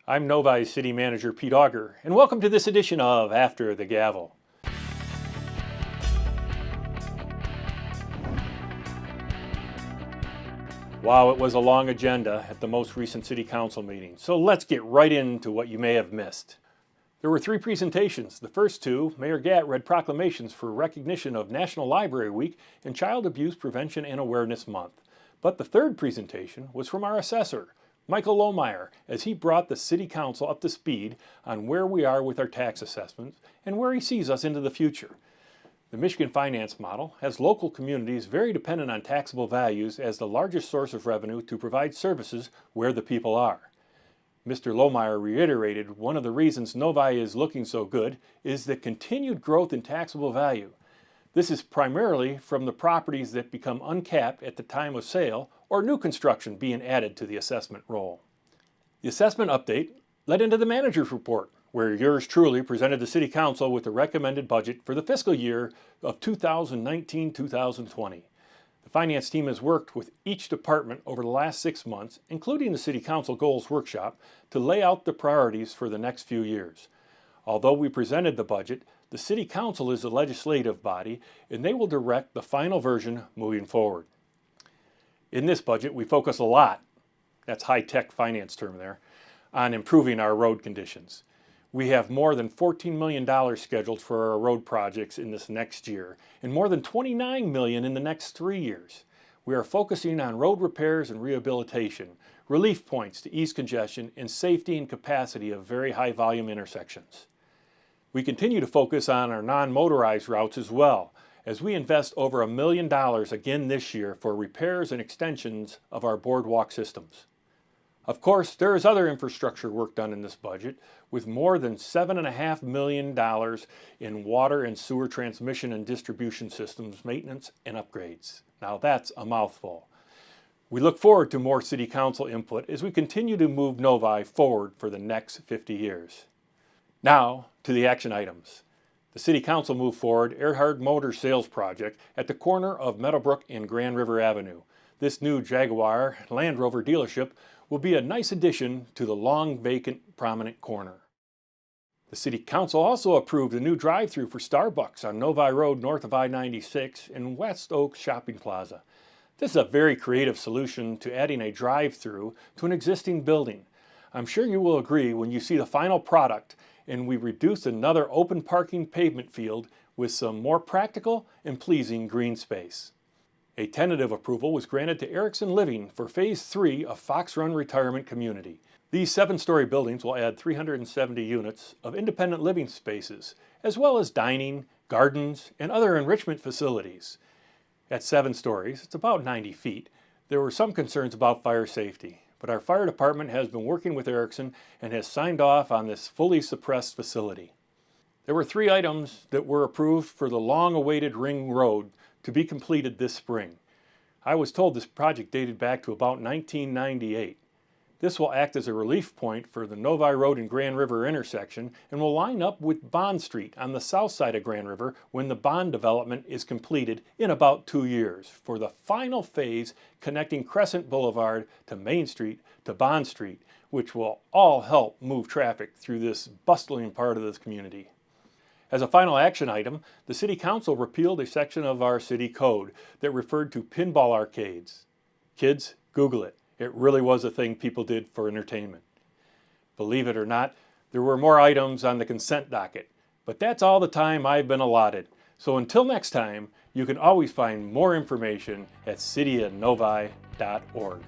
I'm Novi's City Manager Pete Auger, and welcome to this edition of After the Gavel. Wow, it was a long agenda at the most recent City Council meeting, so let's get right into what you may have missed. There were three presentations. The first two, Mayor Gatt read proclamations for recognition of National Library Week and Child Abuse Prevention and Awareness Month. But the third presentation was from our assessor, Michael Lohmeyer, as he brought the City Council up to speed on where we are with our tax assessments and where he sees us into the future. The Michigan finance model has local communities very dependent on taxable values as the largest source of revenue to provide services where the people are. Mr. Lohmeyer reiterated one of the reasons Novi is looking so good is the continued growth in taxable value. This is primarily from the properties that become uncapped at the time of sale or new construction being added to the assessment roll. The assessment update led into the manager's report, where yours truly presented the City Council with the recommended budget for the fiscal year of 2019-2020. The finance team has worked with each department over the last 6 months, including the City Council Goals Workshop, to lay out the priorities for the next few years. Although we presented the budget, the City Council is the legislative body, and they will direct the final version moving forward. In this budget, we focus a lot, that's high-tech finance term there, on improving our road conditions. We have more than $14 million scheduled for our road projects in this next year, and more than $29 million in the next 3 years. We are focusing on road repairs and rehabilitation, relief points to ease congestion, and safety and capacity of very high volume intersections. We continue to focus on our non-motorized routes as well, as we invest over $1 million again this year for repairs and extensions of our boardwalk systems. Of course, there is other infrastructure work done in this budget, with more than $7.5 million in water and sewer transmission and distribution systems maintenance and upgrades. Now that's a mouthful. We look forward to more City Council input as we continue to move Novi forward for the next 50 years. Now to the action items. The City Council moved forward Earhart Motor Sales Project at the corner of Meadowbrook and Grand River Avenue. This new Jaguar Land Rover dealership will be a nice addition to the long vacant prominent corner. The City Council also approved a new drive-through for Starbucks on Novi Road north of I-96 in West Oaks Shopping Plaza. This is a very creative solution to adding a drive-through to an existing building. I'm sure you will agree when you see the final product and we reduce another open parking pavement field with some more practical and pleasing green space. A tentative approval was granted to Erickson Living for Phase 3 of Fox Run Retirement Community. These 7-story buildings will add 370 units of independent living spaces, as well as dining, gardens, and other enrichment facilities. At 7 stories, it's about 90 feet, there were some concerns about fire safety, but our fire department has been working with Erickson and has signed off on this fully suppressed facility. There were 3 items that were approved for the long-awaited Ring Road to be completed this spring. I was told this project dated back to about 1998. This will act as a relief point for the Novi Road and Grand River intersection and will line up with Bond Street on the south side of Grand River when the Bond development is completed in about 2 years for the final phase connecting Crescent Boulevard to Main Street to Bond Street, which will all help move traffic through this bustling part of this community. As a final action item, the City Council repealed a section of our city code that referred to pinball arcades. Kids, Google it. It really was a thing people did for entertainment. Believe it or not, there were more items on the consent docket, but that's all the time I've been allotted. So until next time, you can always find more information at cityofnovi.org.